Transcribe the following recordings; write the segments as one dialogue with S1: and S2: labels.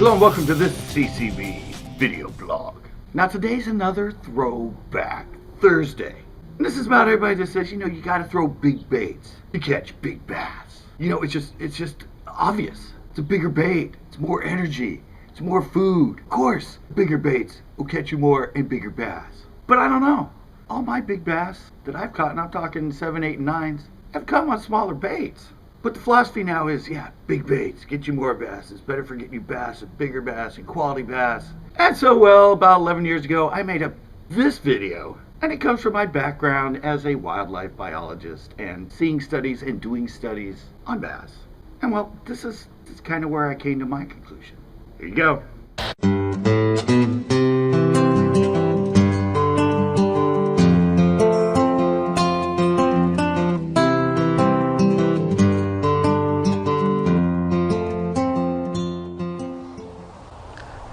S1: Hello and welcome to this CCB video blog. Now today's another Throwback Thursday. And this is about everybody that says, you gotta throw big baits to catch big bass. It's just obvious. It's a bigger bait. It's more energy. It's more food. Of course, bigger baits will catch you more and bigger bass. But I don't know. All my big bass that I've caught, and I'm talking 7, 8, and 9s, have come on smaller baits. But the philosophy now is, big baits get you more bass. It's better for getting you bass and bigger bass and quality bass. And so, about 11 years ago, I made up this video. And it comes from my background as a wildlife biologist and seeing studies and doing studies on bass. And this is kind of where I came to my conclusion. Here you go.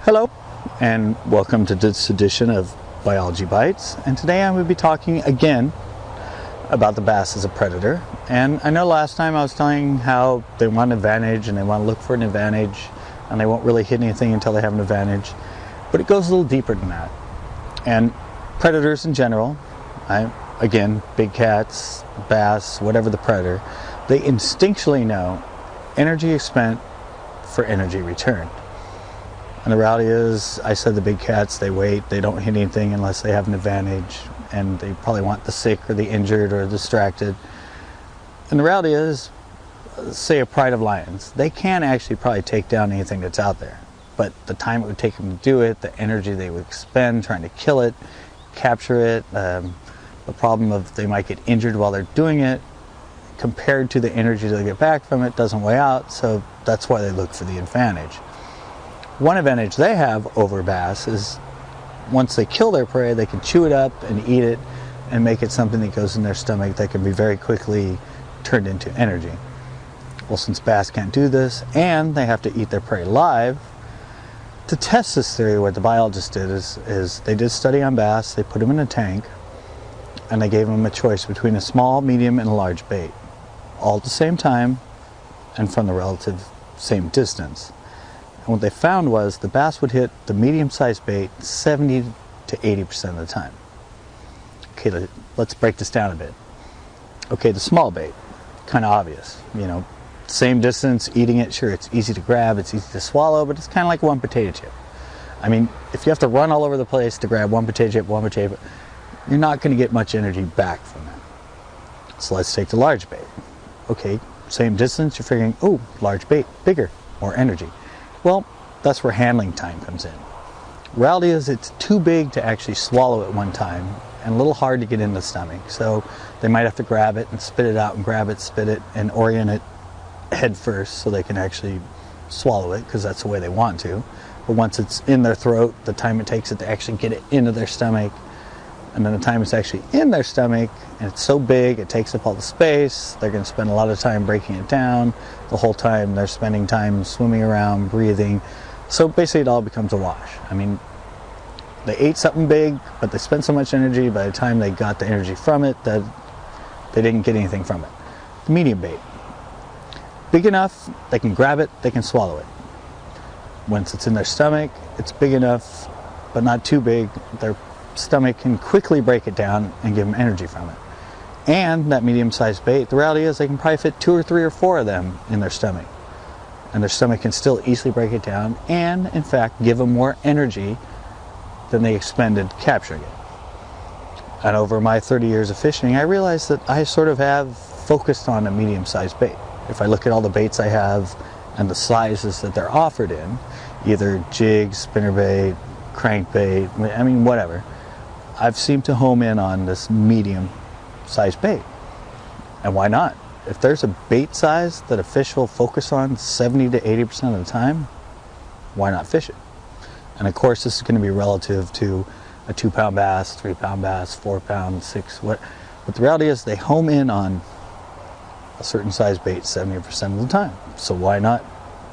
S2: Hello, and welcome to this edition of Biology Bites. And today I'm going to be talking again about the bass as a predator. And I know last time I was telling how they want an advantage and they want to look for an advantage and they won't really hit anything until they have an advantage. But it goes a little deeper than that. And predators in general, again, big cats, bass, whatever the predator, they instinctually know energy is spent for energy returned. And the reality is, I said the big cats, they wait, they don't hit anything unless they have an advantage, and they probably want the sick or the injured or distracted. And the reality is, say a pride of lions, they can actually probably take down anything that's out there. But the time it would take them to do it, the energy they would expend trying to kill it, capture it, the problem of they might get injured while they're doing it, compared to the energy they get back from it, doesn't weigh out, so that's why they look for the advantage. One advantage they have over bass is once they kill their prey, they can chew it up and eat it and make it something that goes in their stomach that can be very quickly turned into energy. Well, since bass can't do this and they have to eat their prey live, to test this theory, what the biologists did is they did a study on bass, they put them in a tank, and they gave them a choice between a small, medium, and a large bait, all at the same time and from the relative same distance. And what they found was the bass would hit the medium-sized bait 70 to 80% of the time. Okay, let's break this down a bit. Okay, the small bait, kind of obvious. Same distance, eating it, sure, it's easy to grab, it's easy to swallow, but it's kind of like one potato chip. I mean, if you have to run all over the place to grab one potato chip, you're not going to get much energy back from that. So let's take the large bait. Okay, same distance, you're figuring, oh, large bait, bigger, more energy. Well, that's where handling time comes in. Reality is it's too big to actually swallow at one time and a little hard to get in the stomach. So they might have to grab it and spit it out and grab it, spit it, and orient it head first so they can actually swallow it because that's the way they want to. But once it's in their throat, the time it takes it to actually get it into their stomach, and then the time it's actually in their stomach, and it's so big, it takes up all the space, they're going to spend a lot of time breaking it down. The whole time they're spending time swimming around, breathing. So basically it all becomes a wash. I mean, they ate something big, but they spent so much energy, by the time they got the energy from it, that they didn't get anything from it. The medium bait. Big enough, they can grab it, they can swallow it. Once it's in their stomach, it's big enough, but not too big, their stomach can quickly break it down and give them energy from it. And that medium-sized bait, the reality is they can probably fit 2 or 3 or 4 of them in their stomach. And their stomach can still easily break it down and, in fact, give them more energy than they expended capturing it. And over my 30 years of fishing, I realized that I sort of have focused on a medium-sized bait. If I look at all the baits I have and the sizes that they're offered in, either jigs, spinnerbait, crankbait, I mean, whatever, I've seemed to home in on this medium-sized bait. And why not? If there's a bait size that a fish will focus on 70 to 80% of the time, why not fish it? And of course, this is going to be relative to a 2-pound bass, 3-pound bass, 4-pound, 6, what. But the reality is they home in on a certain size bait 70% of the time. So why not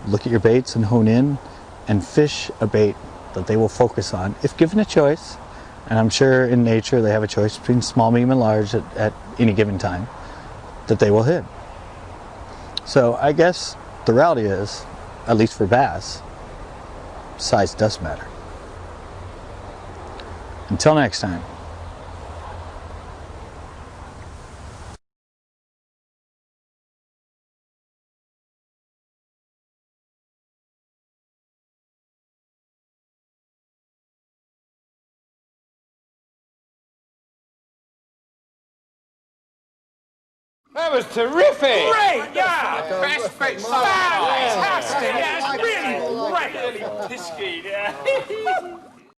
S2: look at your baits and hone in and fish a bait that they will focus on if given a choice. And I'm sure in nature they have a choice between small, medium, and large at any given time that they will hit. So I guess the reality is, at least for bass, size does matter. Until next time.
S3: That was terrific!
S4: Great, yeah! Best bit, fantastic! Yeah, it's really great! Really tisky, yeah.